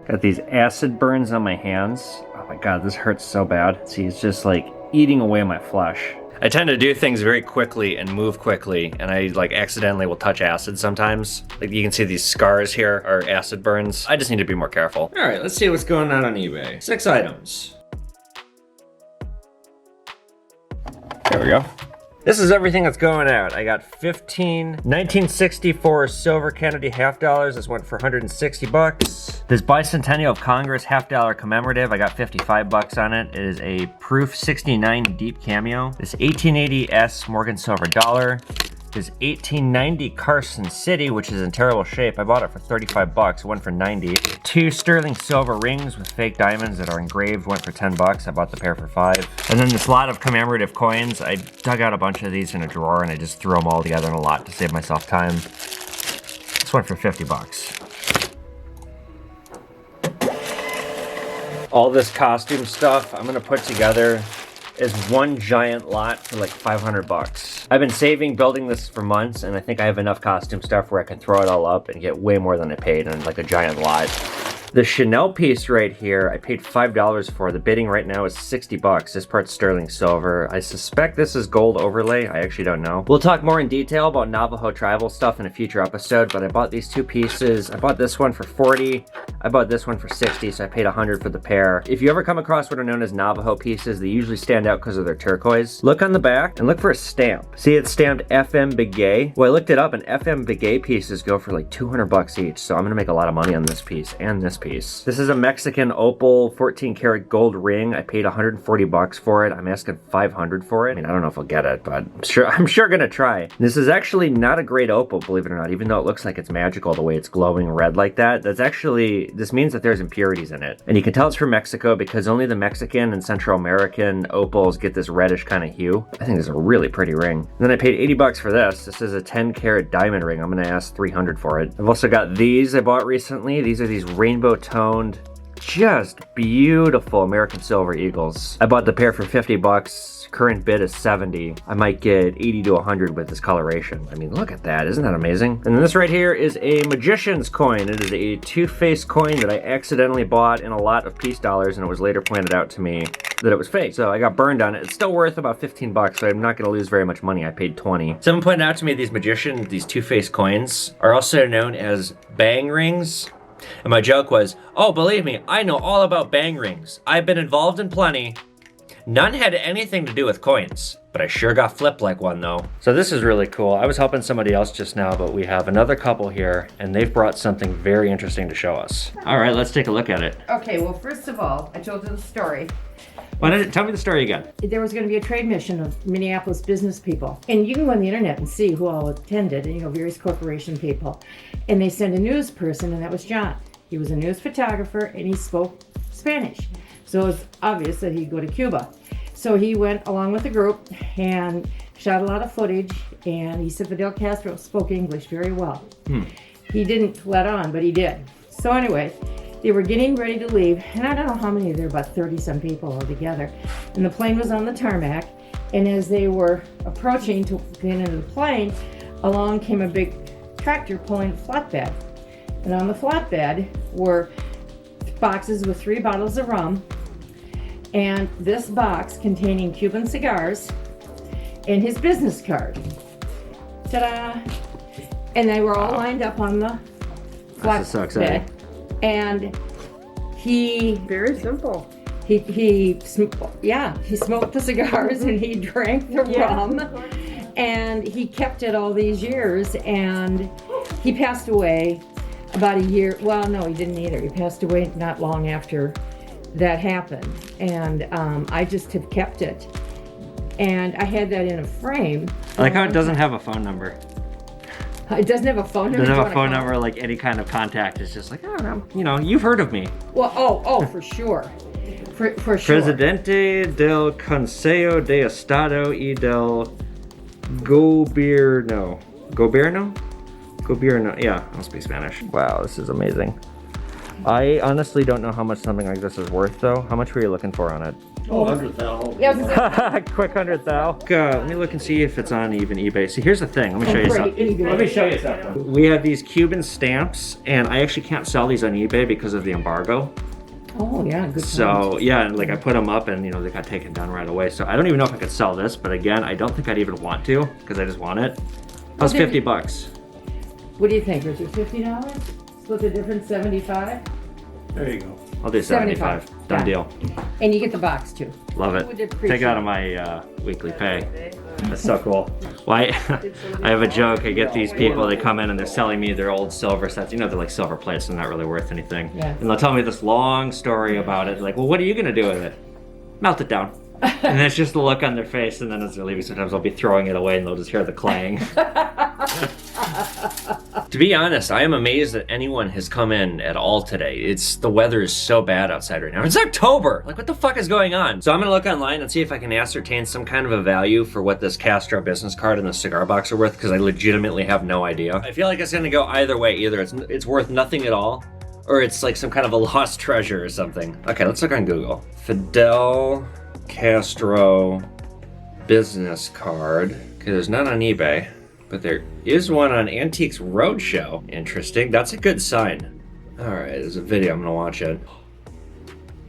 Got these acid burns on my hands. Oh my god, this hurts so bad. See, it's just like eating away my flesh. I tend to do things very quickly and move quickly, and I like accidentally will touch acid sometimes. Like you can see these scars here are acid burns. I just need to be more careful. All right, let's see what's going on eBay. 6 items. There we go. This is everything that's going out. I got 15 1964 silver Kennedy half dollars. This went for 160 bucks. This Bicentennial of Congress half dollar commemorative, I got 55 bucks on it. It is a Proof 69 deep cameo. This 1880 S Morgan silver dollar. This 1890 Carson City, which is in terrible shape. I bought it for 35 bucks. It went for 90. 2 sterling silver rings with fake diamonds that are engraved went for 10 bucks. I bought the pair for 5. And then this lot of commemorative coins. I dug out a bunch of these in a drawer and I just threw them all together in a lot to save myself time. This went for 50 bucks. All this costume stuff I'm gonna put together is one giant lot for like 500 bucks. I've been saving building this for months, and I think I have enough costume stuff where I can throw it all up and get way more than I paid in like a giant lot. The Chanel piece right here, I paid $5 for. The bidding right now is 60 bucks. This part's sterling silver. I suspect this is gold overlay. I actually don't know. We'll talk more in detail about Navajo tribal stuff in a future episode, but I bought these 2 pieces. I bought this one for 40. I bought this one for 60, so I paid 100 for the pair. If you ever come across what are known as Navajo pieces, they usually stand out because of their turquoise. Look on the back and look for a stamp. See, it's stamped FM Begay. Well, I looked it up, and FM Begay pieces go for like 200 bucks each, so I'm gonna make a lot of money on this piece and this piece. This is a Mexican opal 14 karat gold ring. I paid 140 bucks for it. I'm asking 500 for it. I mean, I don't know if I'll get it, but I'm sure gonna try. This is actually not a great opal, believe it or not, even though it looks like it's magical the way it's glowing red like that. This means that there's impurities in it. And you can tell it's from Mexico because only the Mexican and Central American opals get this reddish kind of hue. I think this is a really pretty ring. And then I paid 80 bucks for this. This is a 10 karat diamond ring. I'm gonna ask 300 for it. I've also got these I bought recently. These are these rainbow toned, just beautiful American silver eagles. I bought the pair for 50 bucks. Current bid is 70. I might get 80 to 100 with this coloration. I mean, look at that. Isn't that amazing? And then this right here is a magician's coin. It is a two-faced coin that I accidentally bought in a lot of peace dollars, and it was later pointed out to me that it was fake. So I got burned on it. It's still worth about 15 bucks, so I'm not gonna lose very much money. I paid 20. Someone pointed out to me these two-faced coins are also known as bang rings. And my joke was, oh, believe me, I know all about bang rings. I've been involved in plenty. None had anything to do with coins, but I sure got flipped like one though. So this is really cool. I was helping somebody else just now, but we have another couple here and they've brought something very interesting to show us. All right, let's take a look at it. Okay, well, first of all, I told you the story. Tell me the story again. There was going to be a trade mission of Minneapolis business people. And you can go on the internet and see who all attended, various corporation people. And they sent a news person, and that was John. He was a news photographer, and he spoke Spanish. So it was obvious that he'd go to Cuba. So he went along with the group and shot a lot of footage, and he said Fidel Castro spoke English very well. He didn't let on, but he did. So anyway, they were getting ready to leave, and I don't know how many, there were about 30-some people altogether. And the plane was on the tarmac, and as they were approaching to get into the plane, along came a big tractor pulling a flatbed. And on the flatbed were boxes with 3 bottles of rum, and this box containing Cuban cigars, and his business card. Ta-da! And they were all lined up on the That's so exciting. bed. And he Very simple. he smoked the cigars and he drank the rum, and he kept it all these years, and he passed away about a year. Well, no, he didn't either. He passed away not long after that happened, and I just have kept it, and I had that in a frame. I like how it doesn't have a phone number. It doesn't have a phone number. It doesn't have a phone number, like any kind of contact. It's just like, I don't know, you've heard of me. Well, oh, for sure. For sure. Presidente del Consejo de Estado y del Gobierno. Gobierno, yeah, I'll speak Spanish. Wow, this is amazing. I honestly don't know how much something like this is worth though. How much were you looking for on it? Oh, 100,000. Yeah, I was gonna Quick 100,000. Let me look and see if it's on even eBay. See, here's the thing. Let me show you say, something. Let me show you something. We have these Cuban stamps, and I actually can't sell these on eBay because of the embargo. Oh yeah, good. So yeah, like I put them up, and they got taken down right away. So I don't even know if I could sell this, but again, I don't think I'd even want to because I just want it. Plus $50. What do you think, Richard? $50? Split the difference, 75. There you go. I'll do 75. Done Yeah. deal. And you get the box too. Love Would it. appreciate Take it out of my weekly pay. That's so cool. Why? I have a joke. I get these people, they come in and they're selling me their old silver sets. They're like silver plates, they're not really worth anything. Yeah. And they'll tell me this long story about it. Like, well, what are you going to do with it? Melt it down. And it's just the look on their face, and then as they're leaving, sometimes I'll be throwing it away and they'll just hear the clang. To be honest, I am amazed that anyone has come in at all today. The weather is so bad outside right now. It's October! Like, what the fuck is going on? So I'm gonna look online and see if I can ascertain some kind of a value for what this Castro business card and the cigar box are worth, because I legitimately have no idea. I feel like it's gonna go either way. Either it's worth nothing at all, or it's like some kind of a lost treasure or something. Okay, let's look on Google. Fidel Castro business card. Okay, there's none on eBay, but there is one on Antiques Roadshow. Interesting. That's a good sign. All right, there's a video. I'm gonna watch it.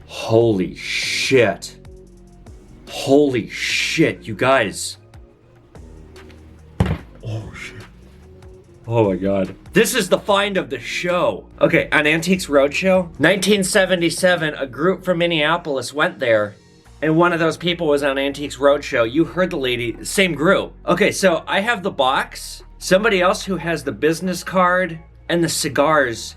Holy shit. Holy shit, you guys. Oh shit. Oh my god. This is the find of the show. Okay, on Antiques Roadshow, 1977, a group from Minneapolis went there, and one of those people was on Antiques Roadshow. You heard the lady, same group. Okay, so I have the box. Somebody else who has the business card and the cigars,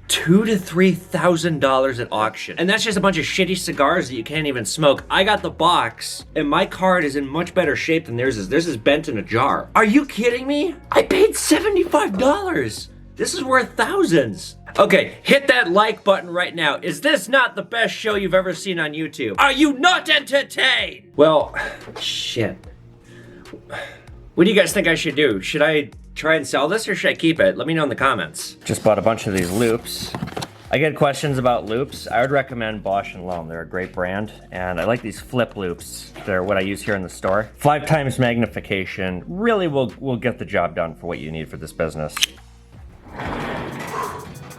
$2,000 to $3,000 at auction. And that's just a bunch of shitty cigars that you can't even smoke. I got the box, and my card is in much better shape than theirs is. Theirs is bent in a jar. Are you kidding me? I paid $75. This is worth thousands. Okay, hit that like button right now. Is this not the best show you've ever seen on YouTube? Are you not entertained? Well, shit. What do you guys think I should do? Should I try and sell this or should I keep it? Let me know in the comments. Just bought a bunch of these loops. I get questions about loops. I would recommend Bosch & Lomb. They're a great brand. And I like these flip loops. They're what I use here in the store. 5 times magnification really will get the job done for what you need for this business.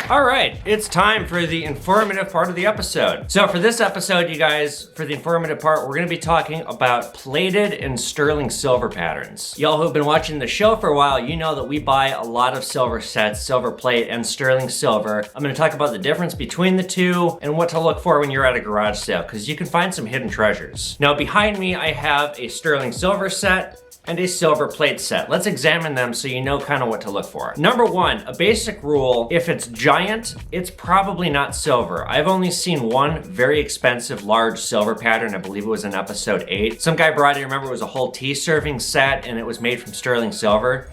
All right, it's time for the informative part of the episode. So for this episode, you guys, for the informative part, we're gonna be talking about plated and sterling silver patterns. Y'all who've been watching the show for a while, you know that we buy a lot of silver sets, silver plate and sterling silver. I'm gonna talk about the difference between the two and what to look for when you're at a garage sale, because you can find some hidden treasures. Now behind me, I have a sterling silver set and a silver plate set. Let's examine them so you know kind of what to look for. Number one, a basic rule, if it's giant, it's probably not silver. I've only seen one very expensive large silver pattern. I believe it was in episode 8. Some guy brought it, remember it was a whole tea serving set and it was made from sterling silver.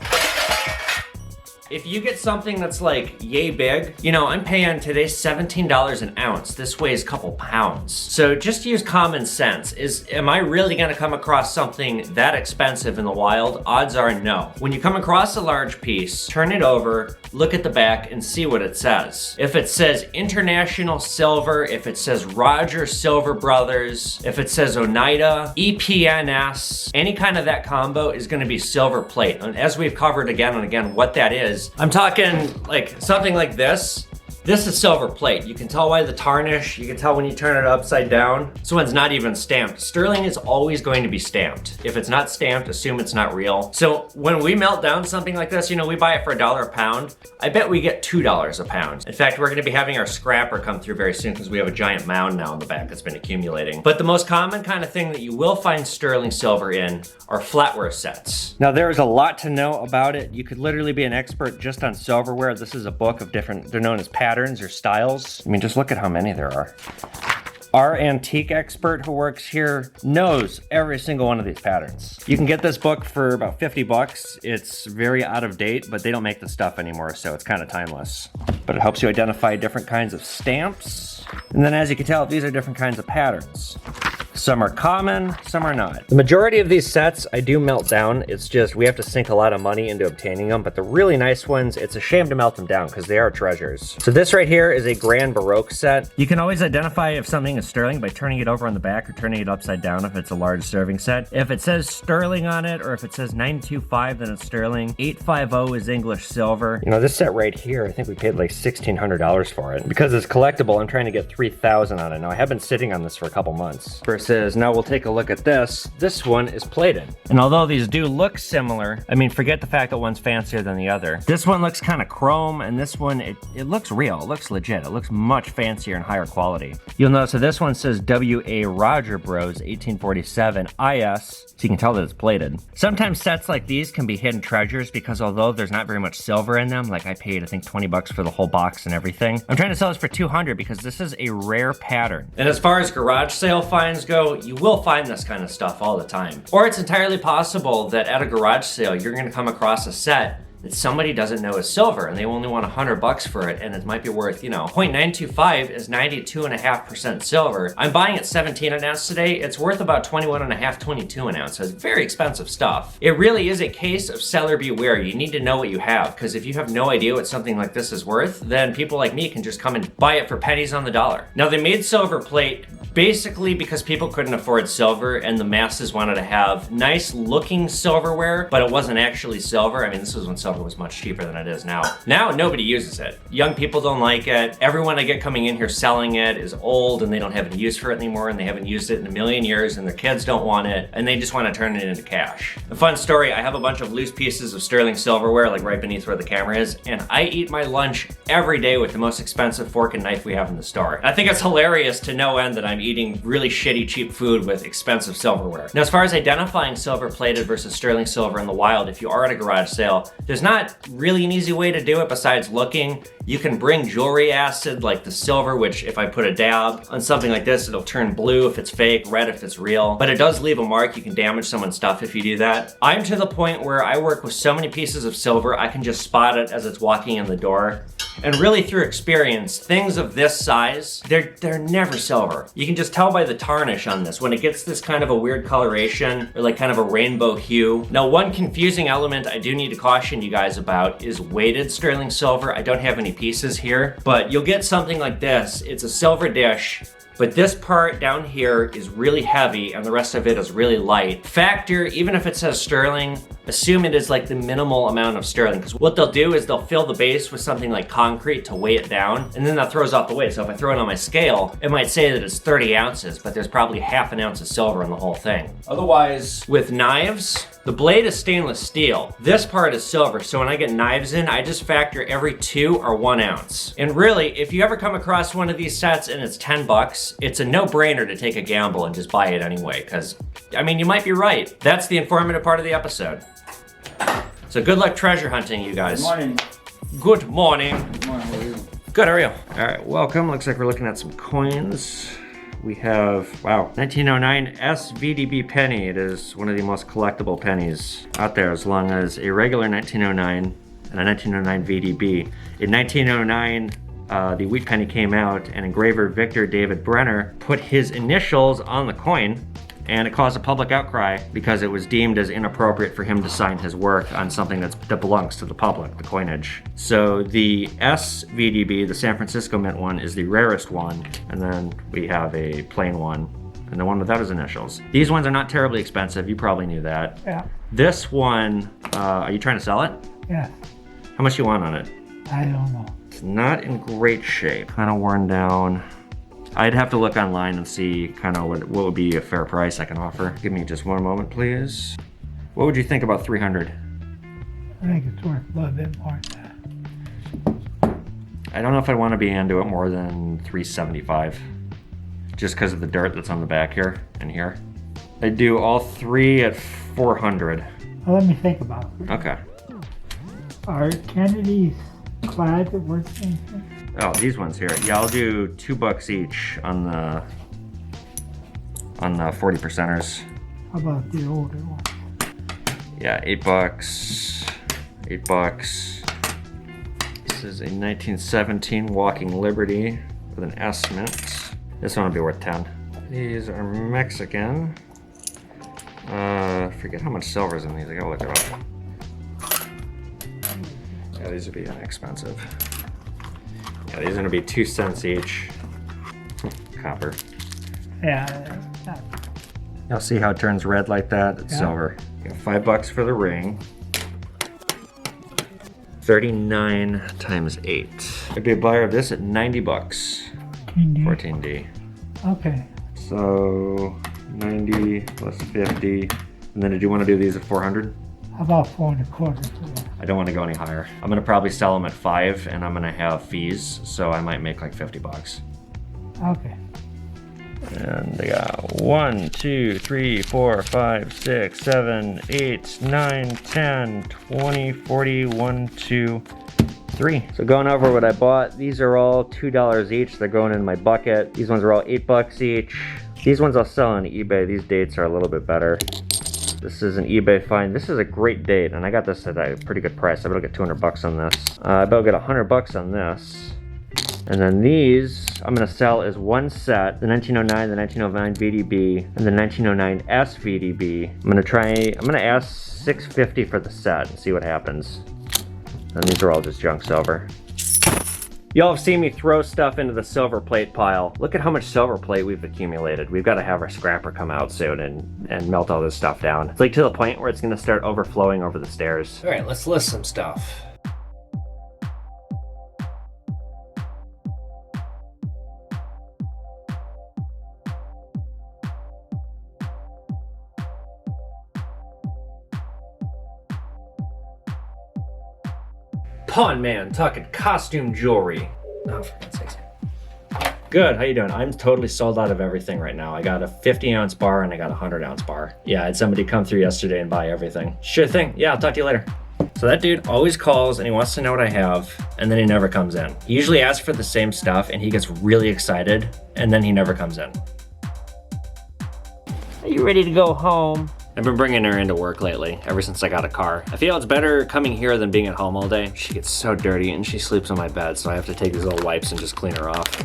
If you get something that's like yay big, you know, I'm paying today $17 an ounce. This weighs a couple pounds. So just use common sense. Am I really gonna come across something that expensive in the wild? Odds are no. When you come across a large piece, turn it over, look at the back and see what it says. If it says International Silver, if it says Roger Silver Brothers, if it says Oneida, EPNS, any kind of that combo is gonna be silver plate. And as we've covered again and again what that is, I'm talking like something like this. This is silver plate. You can tell by the tarnish. You can tell when you turn it upside down. This one's not even stamped. Sterling is always going to be stamped. If it's not stamped, assume it's not real. So when we melt down something like this, you know, we buy it for $1 a pound. I bet we get $2 a pound. In fact, we're gonna be having our scrapper come through very soon because we have a giant mound now in the back that's been accumulating. But the most common kind of thing that you will find sterling silver in are flatware sets. Now there is a lot to know about it. You could literally be an expert just on silverware. This is a book of different, they're known as patterns or styles. I mean, just look at how many there are. Our antique expert who works here knows every single one of these patterns. You can get this book for about 50 bucks. It's very out of date, but they don't make the stuff anymore, so it's kind of timeless. But it helps you identify different kinds of stamps. And then as you can tell, these are different kinds of patterns. Some are common, some are not. The majority of these sets I do melt down. It's just we have to sink a lot of money into obtaining them, but the really nice ones, it's a shame to melt them down because they are treasures. So this right here is a Grand Baroque set. You can always identify if something is sterling by turning it over on the back or turning it upside down if it's a large serving set. If it says sterling on it, or if it says 925, then it's sterling. 850 is English silver. You know, this set right here, I think we paid like $1,600 for it. Because it's collectible, I'm trying to get $3,000 on it. Now, I have been sitting on this for a couple months. Versus, now we'll take a look at this. This one is plated. And although these do look similar, I mean, forget the fact that one's fancier than the other. This one looks kind of chrome, and this one, it looks real. It looks legit. It looks much fancier and higher quality. You'll notice that this one says W.A. Roger Bros. 1847 IS, so you can tell that it's plated. Sometimes sets like these can be hidden treasures because although there's not very much silver in them, like I paid, I think 20 bucks for the whole box and everything. I'm trying to sell this for 200 because this is a rare pattern. And as far as garage sale finds go, you will find this kind of stuff all the time. Or it's entirely possible that at a garage sale, you're gonna come across a set that somebody doesn't know is silver and they only want 100 bucks for it, and it might be worth, you know, 0.925 is 92.5% silver. I'm buying it 17 an ounce today. It's worth about 21.5, 22 an ounce. So it's very expensive stuff. It really is a case of seller beware. You need to know what you have, because if you have no idea what something like this is worth, then people like me can just come and buy it for pennies on the dollar. Now, they made silver plate basically because people couldn't afford silver and the masses wanted to have nice looking silverware, but it wasn't actually silver. I mean, this was when silver was much cheaper than it is now. Now nobody uses it. Young people don't like it. Everyone I get coming in here selling it is old and they don't have any use for it anymore, and they haven't used it in a million years, and their kids don't want it, and they just want to turn it into cash. A fun story, I have a bunch of loose pieces of sterling silverware like right beneath where the camera is, and I eat my lunch every day with the most expensive fork and knife we have in the store. I think it's hilarious to no end that I'm eating really shitty cheap food with expensive silverware. Now, as far as identifying silver plated versus sterling silver in the wild, if you are at a garage sale, there's not really an easy way to do it besides looking. You can bring jewelry acid like the silver, which if I put a dab on something like this, it'll turn blue if it's fake, red if it's real, but it does leave a mark. You can damage someone's stuff if you do that. I'm to the point where I work with so many pieces of silver, I can just spot it as it's walking in the door. And really through experience, things of this size, they're never silver. You can just tell by the tarnish on this when it gets this kind of a weird coloration or like kind of a rainbow hue. Now, one confusing element I do need to caution you guys about is weighted sterling silver. I don't have any pieces here, but you'll get something like this. It's a silver dish, but this part down here is really heavy and the rest of it is really light. Factor, even if it says sterling, assume it is like the minimal amount of sterling, because what they'll do is they'll fill the base with something like concrete to weigh it down, and then that throws off the weight. So if I throw it on my scale, it might say that it's 30 ounces, but there's probably half an ounce of silver in the whole thing. Otherwise, with knives, the blade is stainless steel. This part is silver, so when I get knives in, I just factor every 2 or 1 ounce. And really, if you ever come across one of these sets and it's 10 bucks, it's a no-brainer to take a gamble and just buy it anyway, because, I mean, you might be right. That's the informative part of the episode. So good luck treasure hunting, you guys. Good morning. Good morning. Good morning, how are you? Good, how are you? All right, welcome. Looks like we're looking at some coins. We have, wow, 1909 SVDB penny. It is one of the most collectible pennies out there, as long as a regular 1909 and a 1909 VDB. In 1909, the wheat penny came out, and engraver Victor David Brenner put his initials on the coin, and it caused a public outcry because it was deemed as inappropriate for him to sign his work on something that belongs to the public, the coinage. So the SVDB, the San Francisco Mint one, is the rarest one, and then we have a plain one, and the one without his initials. These ones are not terribly expensive, you probably knew that. Yeah. This one, are you trying to sell it? Yeah. How much you want on it? I don't know. It's not in great shape, kind of worn down. I'd have to look online and see kind of what would be a fair price I can offer. Give me just one moment, please. What would you think about 300? I think it's worth a little bit more than that. I don't know if I want to be into it more than 375, just because of the dirt that's on the back here and here. I'd do all three at 400. Well, let me think about it. Okay. Are Kennedy's clad worth anything? Oh, these ones here. Yeah, I'll do $2 each on the 40 percenters. How about the older one? Yeah, $8. $8. This is a 1917 Walking Liberty with an S mint. This one will be worth 10. These are Mexican. Forget how much silver's in these. I gotta look it up. Yeah, these would be inexpensive. Yeah, these are gonna be 2 cents each. Copper. Yeah. You'll see how it turns red like that? It's Yeah. silver. You got $5 for the ring. 39 times 8. I'd be a buyer of this at 90 bucks. 14D. Okay. So 90 plus 50. And then did you want to do these at 400? How about 4.25 today? I don't want to go any higher. I'm gonna probably sell them at 5 and I'm gonna have fees, so I might make like 50 bucks. Okay. And they got 1, 2, 3, 4, 5, 6, 7, 8, 9, 10, 20, 40, 1, 2, 3. So going over what I bought, these are all $2 each. They're going in my bucket. These ones are all $8 each. These ones I'll sell on eBay. These dates are a little bit better. This is an eBay find. This is a great date, and I got this at a pretty good price. I bet I'll get 200 bucks on this. I bet I'll get 100 bucks on this. And then these, I'm gonna sell as one set, the 1909, the 1909 VDB, and the 1909S VDB. I'm gonna ask $650 for the set and see what happens. And these are all just junk silver. Y'all have seen me throw stuff into the silver plate pile. Look at how much silver plate we've accumulated. We've got to have our scrapper come out soon and melt all this stuff down. It's like to the point where it's gonna start overflowing over the stairs. All right, let's list some stuff. Pawn man talking costume jewelry. Oh, for God's sakes. Good, how you doing? I'm totally sold out of everything right now. I got a 50-ounce bar and I got a 100-ounce bar. Yeah, I had somebody come through yesterday and buy everything. Sure thing. Yeah, I'll talk to you later. So that dude always calls and he wants to know what I have, and then he never comes in. He usually asks for the same stuff and he gets really excited, and then he never comes in. Are you ready to go home? I've been bringing her into work lately, ever since I got a car. I feel it's better coming here than being at home all day. She gets so dirty and she sleeps on my bed, so I have to take these little wipes and just clean her off.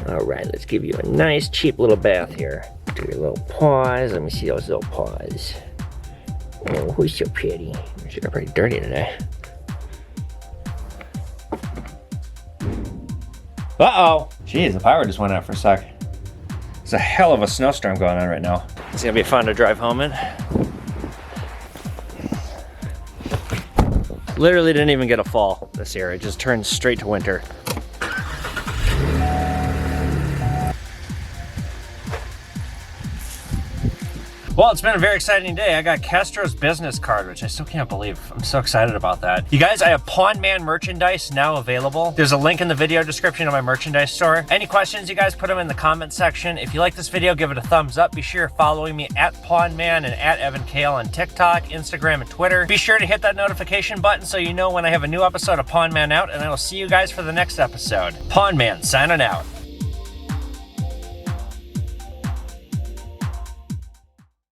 All right, let's give you a nice, cheap little bath here. Do your little paws. Let me see those little paws. Oh, who's so pretty? She's pretty dirty today. Uh-oh. Jeez, the power just went out for a sec. It's a hell of a snowstorm going on right now. It's gonna be fun to drive home in. Literally didn't even get a fall this year. It just turned straight to winter. Well, it's been a very exciting day. I got Castro's business card, which I still can't believe. I'm so excited about that. You guys, I have Pawn Man merchandise now available. There's a link in the video description of my merchandise store. Any questions, you guys, put them in the comment section. If you like this video, give it a thumbs up. Be sure you're following me at Pawn Man and at Evan Kale on TikTok, Instagram, and Twitter. Be sure to hit that notification button so you know when I have a new episode of Pawn Man out, and I will see you guys for the next episode. Pawn Man signing out.